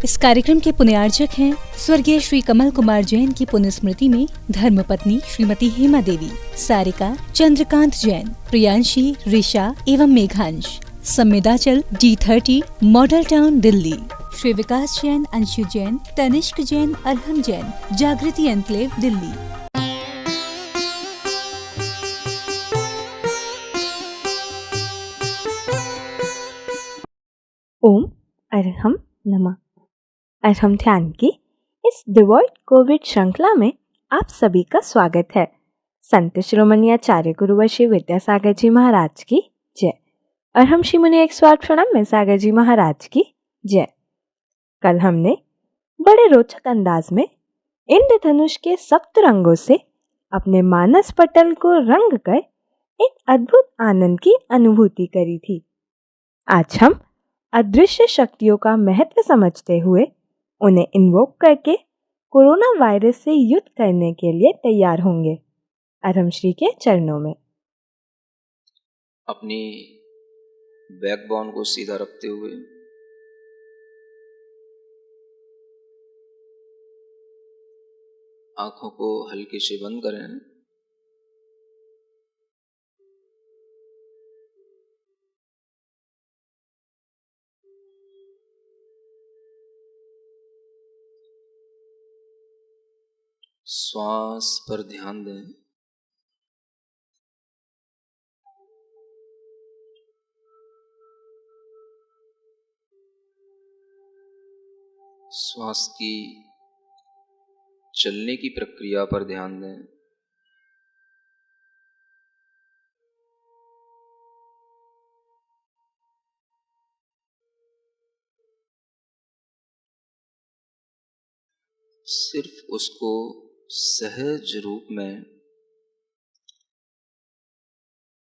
इस कार्यक्रम के पुण्यार्चक हैं स्वर्गीय श्री कमल कुमार जैन की पुण्य स्मृति में धर्मपत्नी श्रीमती हेमा देवी, सारिका, चंद्रकांत जैन, प्रियांशी, ऋषा एवं Meghansh. Samvedachal D30, model town, Delhi. Shri Vikas Jain, Anshu Jain, Tanishk Jain, Arham Jain, Jagriti enclave, Delhi. ओम अरहम नमः। अरहम ध्यान की इस डिवॉइड कोविड श्रृंखला में आप सभी का स्वागत है। संत शिरोमणि आचार्य गुरुवर श्री विद्यासागर जी महाराज की जय। अरहम श्री मुनि 108 प्रणाम में सागर जी महाराज की जय। कल हमने बड़े रोचक अंदाज में इंद्रधनुष के सप्त रंगों से अपने मानस पटल को रंग कर एक अद्भुत आनंद की अनुभूति करी थी। आज हम अदृश्य शक्तियों का महत्व समझते हुए उन्हें इन्वोक करके कोरोना वायरस से युद्ध करने के लिए तैयार होंगे। अरहम श्री के चरणों में अपनी बैकबोन को सीधा रखते हुए आंखों को हल्के से बंद करें। श्वास पर ध्यान दें। श्वास की चलने की प्रक्रिया पर ध्यान दें। सिर्फ उसको सहज रूप में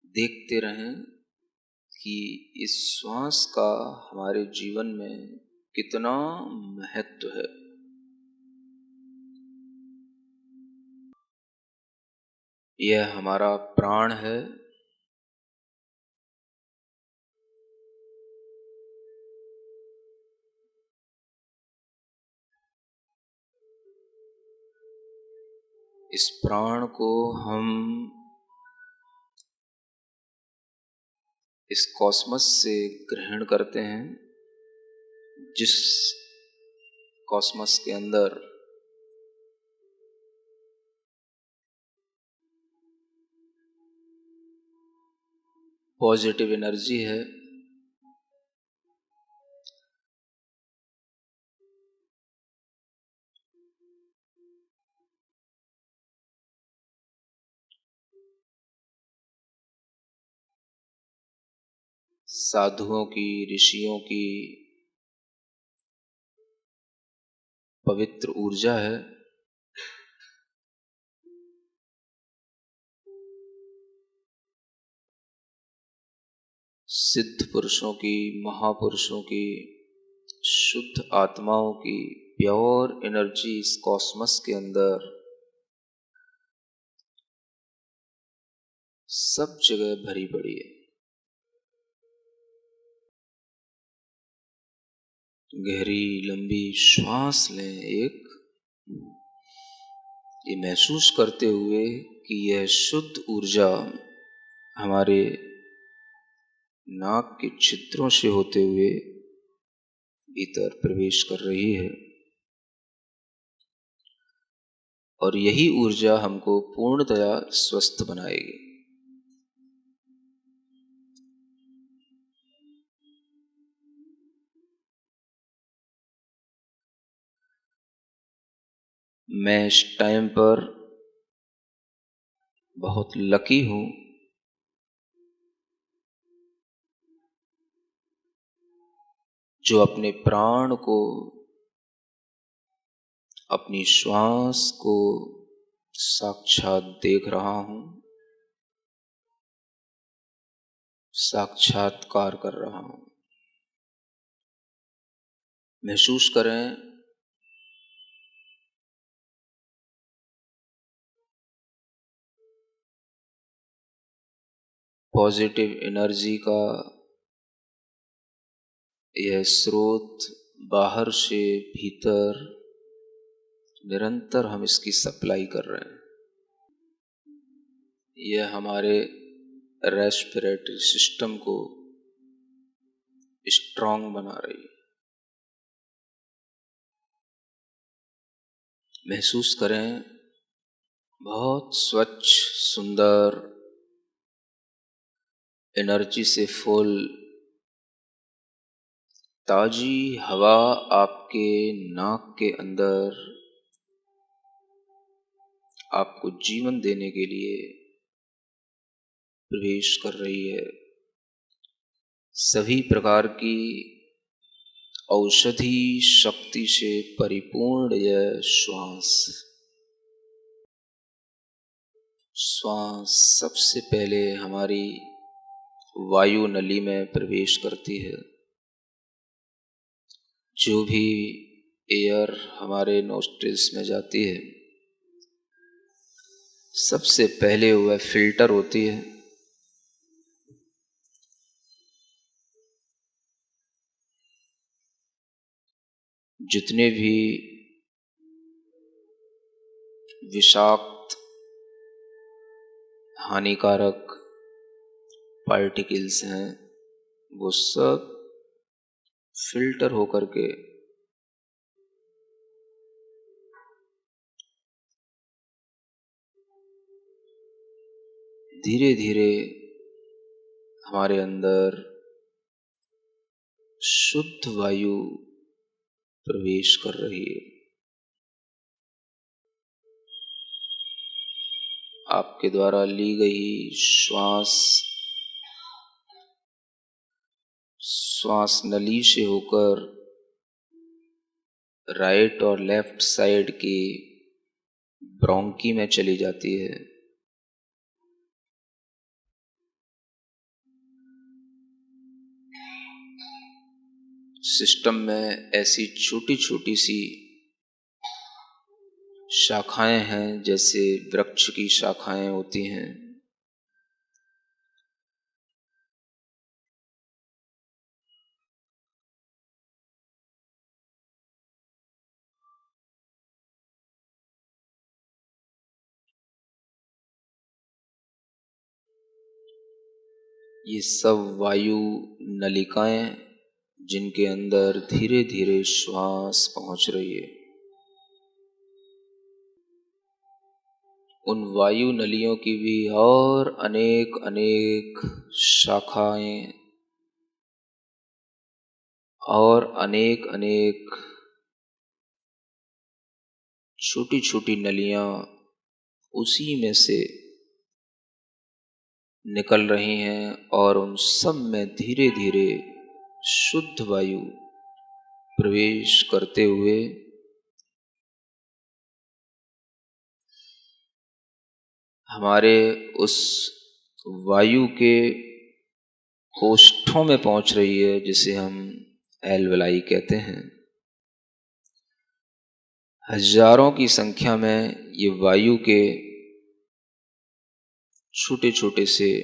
देखते रहें कि इस श्वास का हमारे जीवन में कितना महत्व है। यह हमारा प्राण है। इस प्राण को हम इस कॉस्मस से ग्रहण करते हैं, जिस कॉस्मस के अंदर पॉजिटिव एनर्जी है। साधुओं की, ऋषियों की पवित्र ऊर्जा है। सिद्ध पुरुषों की, महापुरुषों की, शुद्ध आत्माओं की प्योर एनर्जी इस कॉस्मस के अंदर सब जगह भरी पड़ी है। गहरी लंबी श्वास लें। एक ये महसूस करते हुए कि यह शुद्ध ऊर्जा हमारे नाक के छिद्रों से होते हुए भीतर प्रवेश कर रही है और यही ऊर्जा हमको पूर्णतया स्वस्थ बनाएगी। मैं इस टाइम पर बहुत लकी हूं जो अपने प्राण को, अपनी श्वास को साक्षात देख रहा हूं, साक्षात्कार कर रहा हूं। महसूस करें पॉजिटिव एनर्जी का यह स्रोत बाहर से भीतर निरंतर हम इसकी सप्लाई कर रहे हैं। यह हमारे रेस्पिरेटरी सिस्टम को स्ट्रॉन्ग बना रही है। महसूस करें बहुत स्वच्छ, सुंदर, एनर्जी से फुल ताजी हवा आपके नाक के अंदर आपको जीवन देने के लिए प्रवेश कर रही है। सभी प्रकार की औषधि शक्ति से परिपूर्ण यह श्वास सबसे पहले हमारी वायु नली में प्रवेश करती है। जो भी एयर हमारे नोस्ट्रिल्स में जाती है सबसे पहले वह फिल्टर होती है। जितने भी विषाक्त, हानिकारक पार्टिकल्स हैं वो सब फिल्टर होकर के धीरे धीरे हमारे अंदर शुद्ध वायु प्रवेश कर रही है। आपके द्वारा ली गई श्वास नली से होकर राइट और लेफ्ट साइड की ब्रोंकी में चली जाती है। सिस्टम में ऐसी छोटी छोटी सी शाखाएं हैं जैसे वृक्ष की शाखाएं होती हैं। ये सब वायु नलिकाएं जिनके अंदर धीरे धीरे श्वास पहुंच रही है। उन वायु नलियों की भी और अनेक अनेक शाखाएं और अनेक अनेक छोटी छोटी नलियां उसी में से निकल रही हैं और उन सब में धीरे धीरे शुद्ध वायु प्रवेश करते हुए हमारे उस वायु के कोष्ठों में पहुंच रही है जिसे हम एल्वेलाई कहते हैं। हजारों की संख्या में ये वायु के छोटे छोटे से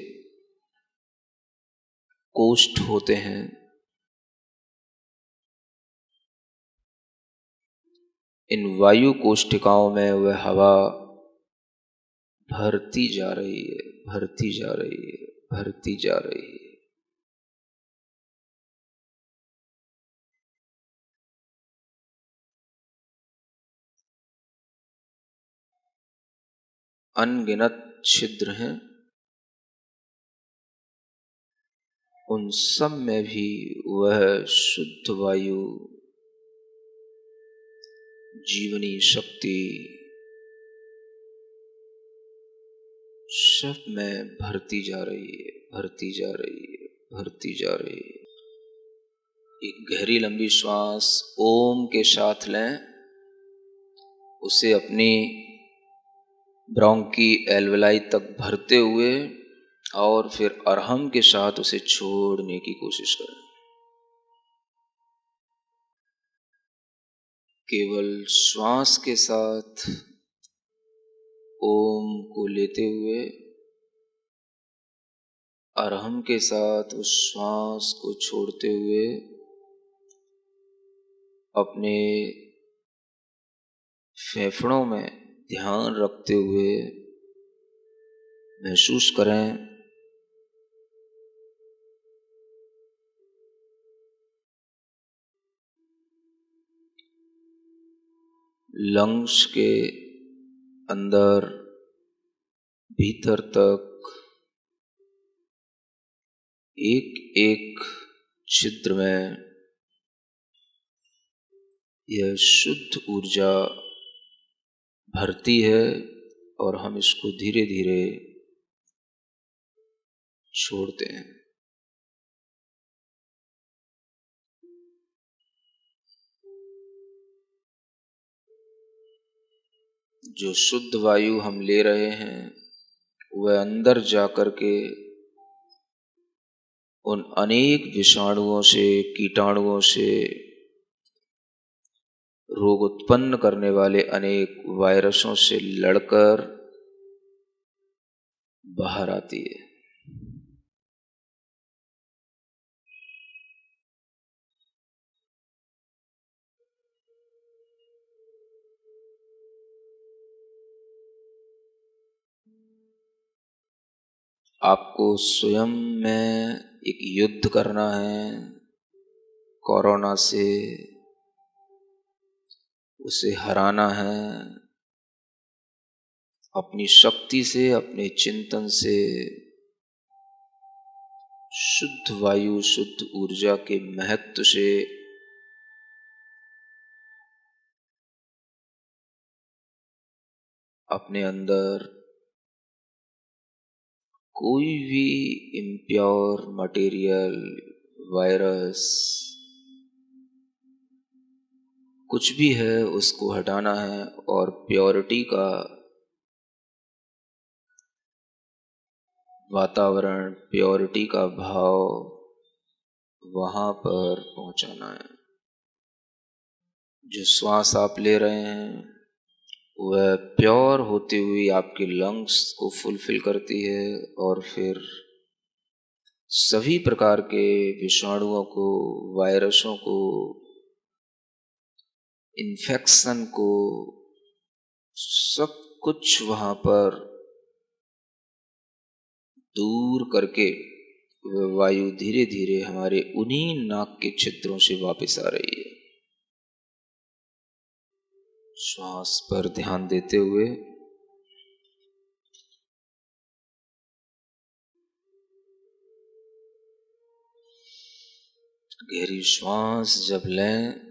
कोष्ठ होते हैं। इन वायु कोष्ठिकाओं में वह हवा भरती जा रही है, भरती जा रही है, भरती जा रही है। अनगिनत छिद्र हैं, उन सब में भी वह शुद्ध वायु, जीवनी शक्ति सब में भरती जा रही है, भरती जा रही है, भरती जा रही है। एक गहरी लंबी श्वास ओम के साथ लें, उसे अपनी ब्रोंकी एल्वेलाई तक भरते हुए और फिर अरहम के साथ उसे छोड़ने की कोशिश करें। केवल श्वास के साथ ओम को लेते हुए अरहम के साथ उस श्वास को छोड़ते हुए अपने फेफड़ों में ध्यान रखते हुए महसूस करें लंग्स के अंदर भीतर तक एक एक छिद्र में यह शुद्ध ऊर्जा भरती है और हम इसको धीरे धीरे छोड़ते हैं। जो शुद्ध वायु हम ले रहे हैं वह अंदर जाकर के उन अनेक विषाणुओं से, कीटाणुओं से, रोग उत्पन्न करने वाले अनेक वायरसों से लड़कर बाहर आती है। आपको स्वयं में एक युद्ध करना है कोरोना से, उसे हराना है अपनी शक्ति से, अपने चिंतन से। शुद्ध वायु, शुद्ध ऊर्जा के महत्व से अपने अंदर कोई भी इम्प्योर मटेरियल, वायरस, कुछ भी है उसको हटाना है और प्योरिटी का वातावरण, प्योरिटी का भाव वहां पर पहुंचाना है। जो श्वास आप ले रहे हैं वह प्योर होती हुई आपके लंग्स को फुलफिल करती है और फिर सभी प्रकार के विषाणुओं को, वायरसों को, इन्फेक्शन को, सब कुछ वहां पर दूर करके वह वायु धीरे धीरे हमारे उन्हीं नाक के छिद्रों से वापस आ रही है। श्वास पर ध्यान देते हुए गहरी श्वास जब लें,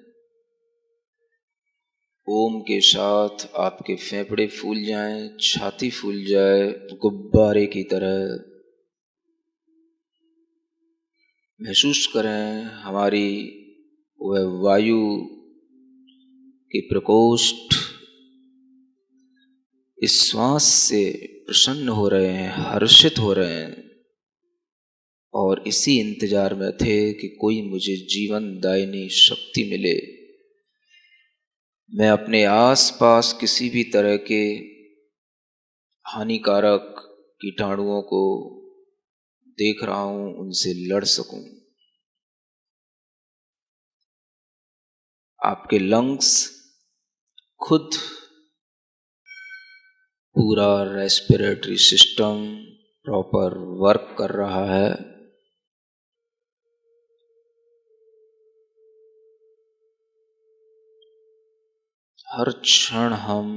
ओम के साथ आपके फेफड़े फूल जाएं, छाती फूल जाए, गुब्बारे की तरह महसूस करें हमारी वह वायु के प्रकोष्ठ इस श्वास से प्रसन्न हो रहे हैं, हर्षित हो रहे हैं और इसी इंतजार में थे कि कोई मुझे जीवन दायिनी शक्ति मिले। मैं अपने आसपास किसी भी तरह के हानिकारक कीटाणुओं को देख रहा हूं, उनसे लड़ सकूं। आपके लंग्स खुद पूरा रेस्पिरेटरी सिस्टम प्रॉपर वर्क कर रहा है। हर क्षण हम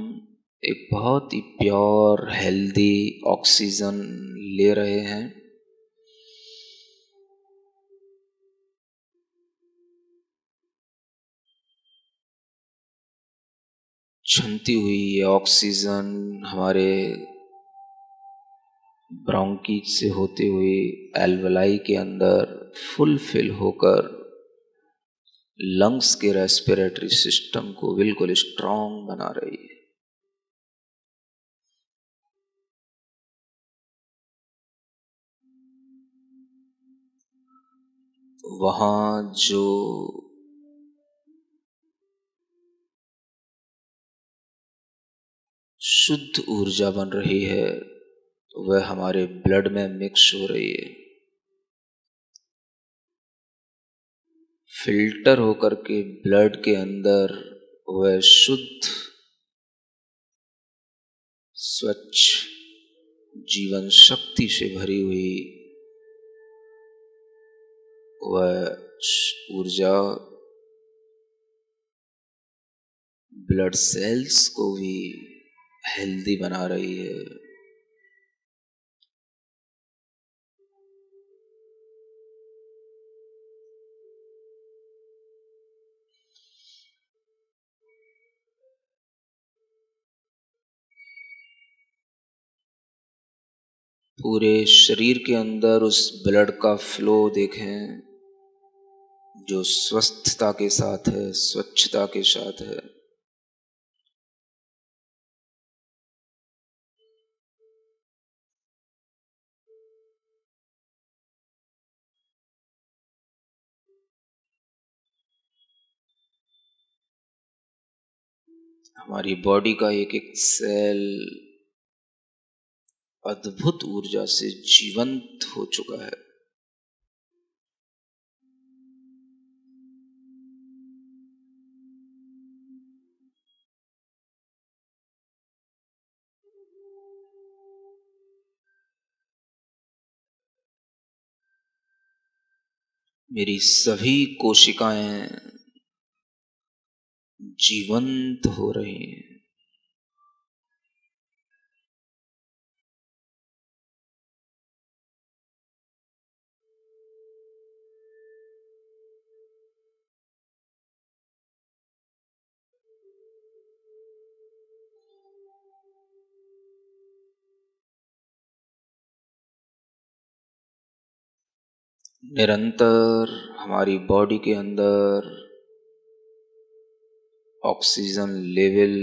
एक बहुत ही प्योर, हेल्दी ऑक्सीजन ले रहे हैं। छनती हुई ये ऑक्सीजन हमारे ब्रोंकीज से होते हुए एल्वलाई के अंदर फुलफिल होकर लंग्स के रेस्पिरेटरी सिस्टम को बिल्कुल स्ट्रांग बना रही है। वहां जो शुद्ध ऊर्जा बन रही है वह हमारे ब्लड में मिक्स हो रही है। फिल्टर होकर के ब्लड के अंदर वह शुद्ध स्वच्छ जीवन शक्ति से भरी हुई वह ऊर्जा ब्लड सेल्स को भी हेल्दी बना रही है। पूरे शरीर के अंदर उस ब्लड का फ्लो देखें जो स्वस्थता के साथ है, स्वच्छता के साथ है। हमारी बॉडी का एक एक सेल अद्भुत ऊर्जा से जीवंत हो चुका है। मेरी सभी कोशिकाएं जीवंत हो रही हैं। निरंतर हमारी बॉडी के अंदर ऑक्सीजन लेवल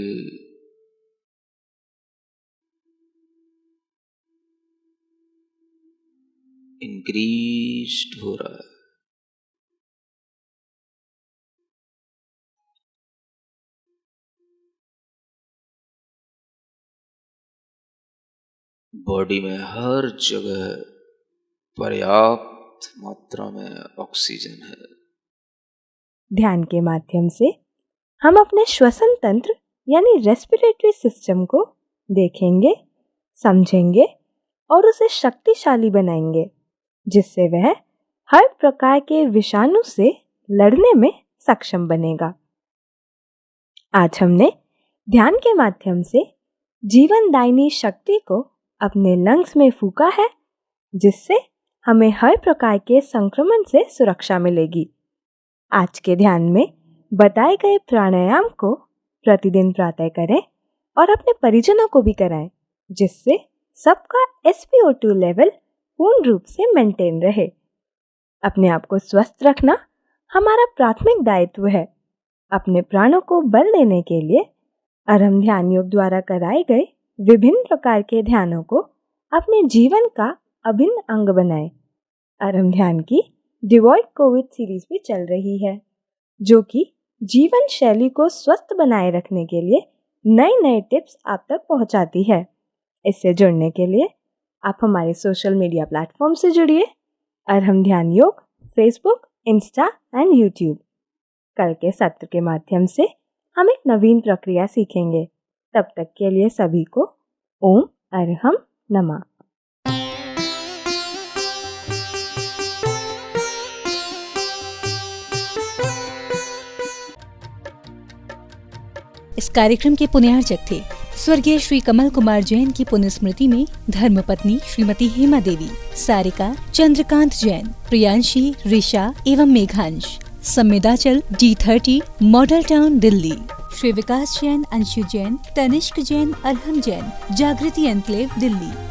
इंक्रीज्ड हो रहा है। बॉडी में हर जगह पर्याप्त मात्रा में ऑक्सीजन है। ध्यान के माध्यम से हम अपने श्वसन तंत्र यानी रेस्पिरेटरी सिस्टम को देखेंगे, समझेंगे और उसे शक्तिशाली बनाएंगे, जिससे वह हर प्रकार के विषाणु से लड़ने में सक्षम बनेगा। आज हमने ध्यान के माध्यम से जीवनदायिनी शक्ति को अपने लंग्स में फूंका है, जिससे हमें हर प्रकार के संक्रमण से सुरक्षा मिलेगी। आज के ध्यान में बताए गए प्राणायाम को प्रतिदिन प्रातः करें और अपने परिजनों को भी कराएं, जिससे सबका SpO2 लेवल पूर्ण रूप से मेंटेन रहे। अपने आप को स्वस्थ रखना हमारा प्राथमिक दायित्व है। अपने प्राणों को बल देने के लिए अरहम ध्यान योग द्वारा कराए गए विभिन्न प्रकार के ध्यानों को अपने जीवन का अभिन्न अंग बनाएं। अरहम ध्यान की डिवॉइड कोविड सीरीज भी चल रही है, जो कि जीवन शैली को स्वस्थ बनाए रखने के लिए नए नए टिप्स आप तक पहुंचाती है। इससे जुड़ने के लिए आप हमारे सोशल मीडिया प्लेटफॉर्म से जुड़िए। अरहम ध्यान योग फेसबुक, इंस्टा एंड यूट्यूब। कल के सत्र के माध्यम से हम एक नवीन प्रक्रिया सीखेंगे। तब तक के लिए सभी को ओम अरहम नमः। इस कार्यक्रम के पुण्यार्चक थे स्वर्गीय श्री कमल कुमार जैन की पुण्य स्मृति में धर्मपत्नी श्रीमती हेमा देवी, सारिका, चंद्रकांत जैन, प्रियांशी, ऋषा एवं Meghansh. Samvedachal D30 model town Delhi. Shri Vikas Jain, Anshu Jain, Tanishk Jain, Arham Jain, Jagriti enclave Delhi.